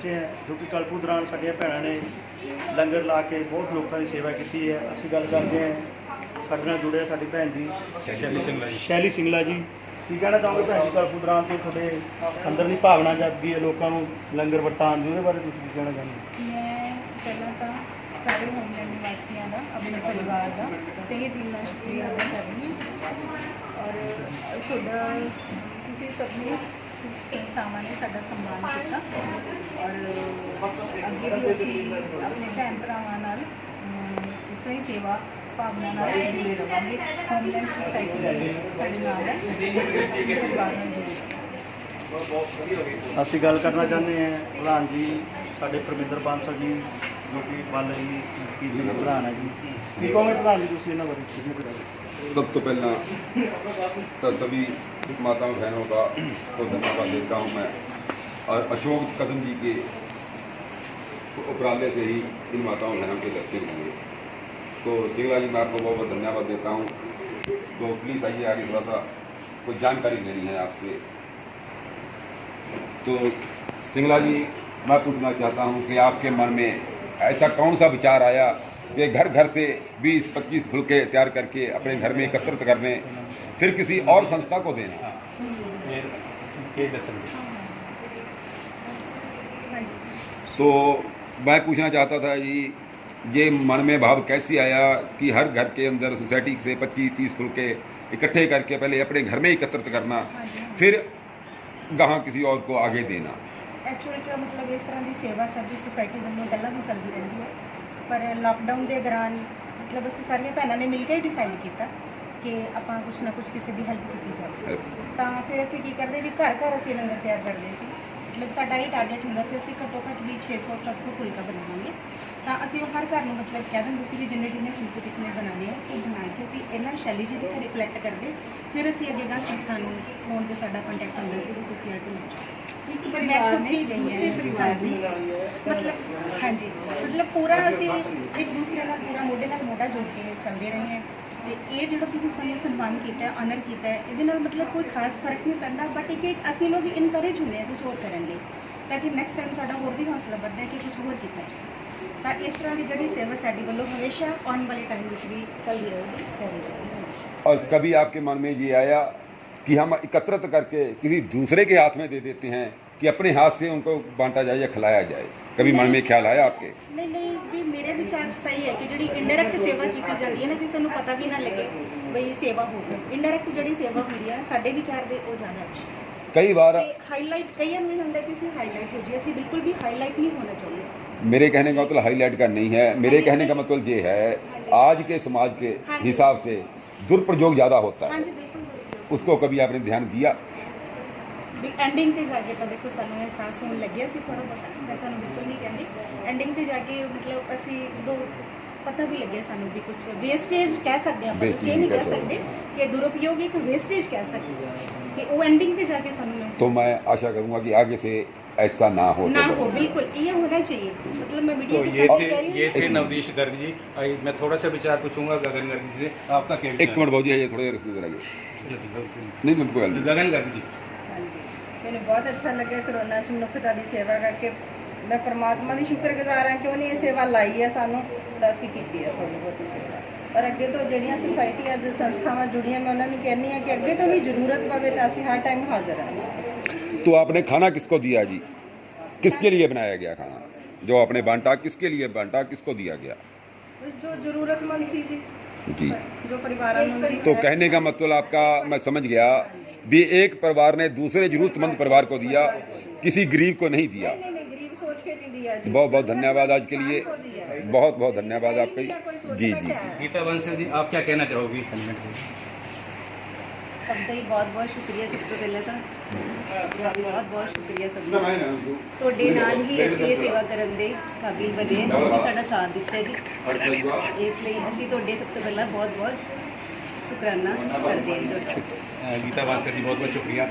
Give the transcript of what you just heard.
पहुँचे हैं जो कि कलपू दौरान साडियां भैणां ने लंगर ला के बहुत लोगों की सेवा की है। असीं गल करते हैं साडे नाल जुड़े साडी भैन जी शैली सिंगला जी, की कहना चाहोगे भैन जी कलपू दौरान तो थोड़े अंदर की भावना जागदी है लोगों को लंगर वट्टा आउंदी, उहदे बारे तुसीं की कहना चाहुंदे? मैं पहला तो सारे होमलैंड निवासियों का अपने परिवार का तहे दिल नाल शुक्रिया अदा कर रही हूँ और तुहाडा तुसीं सबने संस्थावां ने साडा सम्मान किया और अगे भी असीं अपने भैन भरावां नाल इस तरह ही सेवा भावना नाल जुड़े रहांगे। होमलैंड सोसाइटी साडे नाल है, परिवार नाल जुड़े। असीं गल करना चाहते हैं प्रधान जी साडे परमिंदर बांसल जी जो कि बल रही की जी प्रधान है जी, की कहोगे प्रधान जी तुसीं इन्हां बारे कितने करोगे? सब तो पहला सभी माताओं बहनों का तो धन्यवाद देता हूँ मैं, और अशोक कदम जी के उपराले से ही इन माताओं बहनों के दर्शन हुए। तो सिंगला जी मैं आपको बहुत बहुत धन्यवाद देता हूँ। तो प्लीज़ आइए आगे, थोड़ा सा कुछ जानकारी लेनी है आपसे। तो सिंगला जी मैं पूछना चाहता हूँ कि आपके मन में ऐसा कौन सा विचार आया कि घर घर से 20-25 फुलके तैयार करके अपने घर में एकत्रित करने, फिर किसी और संस्था को देना? तो मैं पूछना चाहता था जी, ये मन में भाव कैसे आया कि हर घर के अंदर सोसाइटी से 25-30 फुलके इकट्ठे करके पहले अपने घर में एकत्रित करना, फिर गाहाँ किसी और को आगे देना? एक्चुअल च मतलब इस तरह की सेवा साडी सोसाइटी वालों पहला भी चलती रही है, पर लॉकडाउन के दौरान मतलब असीं सारियां भैणां ने मिल के ही डिसाइड किया कि आपां कुछ ना कुछ किसी की हेल्प की जाए। तो फिर असीं की करदे भी घर घर असीं लंगर तैयार करते सी। मतलब साडा ही टारगेट हुंदा सी असीं घट्टो घट्ट भी 600-700 फुलका बनावांगे। तो असीं हर घर में मतलब कह दिंदे सी भी जिन्ने जिन्ने फुलके किसी ने बनाने हैं वो बना के असीं इन्हां शैली जी दे घरे कलैक्ट करदे, फिर असीं अगे गां संस्था नूं फोन ते साडा कंटैक्ट हुंदा सी भी तुसीं आके ले जाओ। एक परिवार ने दूसरे परिवार जी मतलब हाँ जी मतलब पूरा असीं एक दूसरे नाल पूरा मोढे नाल मोढा जोड़ के चलते रहे हैं। तो ये जो तुसीं सानूं सम्मान किया है, ऑनर किया है, इहदे नाल मतलब कोई खास फर्क नहीं पैंदा, बट एक असीं लोग इनकरेज होंगे हैं कुछ होर करन लई, ताकि नैक्सट टाइम साडा होर भी हौसला बढ़दा है कि कुछ होर किया जाए। तो इस तरह की जिहड़ी सेवा साडी वल्लों हमेशा आने वाले टाइम में भी चलती रहेगी, जारी रहेगी। और कभी आपके मन में ये आया कि हम एकत्रित करके किसी दूसरे के हाथ में दे देते हैं कि अपने हाथ से उनको बांटा जाए या खिलाया जाए? कभी मन में ख्याल आया आपके? नहीं भी मेरे विचार सही है कि जी इनडायरैक्ट सेवा की जाती है ना, किसी को पता भी ना लगे बई सेवा हो गई। इनडायरैक्ट जी सेवा होती है साडे विचार दे वो ज़्यादा अच्छी। कई बार हाईलाइट कई में होंगे कि हाईलाइट हो जाए, असीं बिल्कुल भी हाईलाइट नहीं होना चाहिए। मेरे कहने का मतलब हाईलाइट का नहीं है, मेरे कहने का मतलब ये है आज के समाज के हिसाब से दुरुपयोग ज़्यादा होता हाँ है, जी बिल्कुल। उसको कभी आपने ध्यान दिया? एंडिंग ते जाके तो देखो सानू एहसास होने लगे सी थोड़ा बहुत, मैं तुहानूं बिल्कुल नहीं कहती। एंडिंग ते जाके मतलब असीं दो पता भी लगे सानू भी कुछ वेस्टेज कह सकते हैं, आप ये नहीं कह सकते कि दुरुपयोग एक वेस्टेज कह सकते हैं कि वो एंडिंग ते जाके सानू। तो मैं आशा करूँगा कि आगे से ऐसा ना हो। बिल्कुल ये होना चाहिए। मतलब मैं मीडिया तो ये थे नवदीश गर्ग जी। मैं थोड़ा सा विचार पूछूंगा गगन गर्ग जी से, आपका क्या विचार? एक मिनट भाजी है, थोड़े नहीं बिल्कुल गगन गर्ग जी। हाँ जी, मैंने बहुत अच्छा लगे करोना च मनुखता की सेवा करके। मैं परमात्मा की शुक्रगुजार हाँ कि उन्हें ये सेवा लाई है सानू, तो असीं कीती है थोड़ी बहुत सेवा। और अगे तो जड़ियाँ सोसाइटी अज संस्थावां जुड़ियाँ, मैं उन्होंने कहनी हाँ कि अगे तो भी जरूरत पवे तो असीं हर टाइम हाजिर हैं। तो आपने खाना किसको दिया जी? किसके लिए बनाया गया खाना जो आपने बांटा? किसके लिए बांटा, किसको दिया गया? बस जो जरूरतमंद सी जी जो परिवार। तो कहने का मतलब आपका मैं समझ गया भी एक परिवार ने दूसरे जरूरतमंद परिवार को दिया, किसी गरीब को नहीं दिया। नहीं गरीब सोच के नहीं दिया जी। बहुत बहुत धन्यवाद आज के लिए, बहुत बहुत धन्यवाद आपका जी। गीता बंसल जी, आप क्या कहना चाहोगी? सबका ही बहुत बहुत शुक्रिया। सब तो पहले तो बहुत बहुत शुक्रिया सबका, ਤੁਹਾਡੇ ਨਾਲ ਹੀ ਅਸੀਂ ਇਹ ਸੇਵਾ ਕਰਨ ਦੇ ਕਾਬਿਲ ਬਣੇ, ਤੁਸੀਂ ਸਾਡਾ ਸਾਥ ਦਿੱਤਾ ਜੀ। ਇਸ ਲਈ ਅਸੀਂ ਤੁਹਾਡੇ ਸਭ ਤੋਂ ਪਹਿਲਾਂ ਬਹੁਤ ਬਹੁਤ ਸ਼ੁਕਰਾਨਾ ਕਰਦੇ ਹਾਂ। गीता बंसल जी बहुत बहुत शुक्रिया।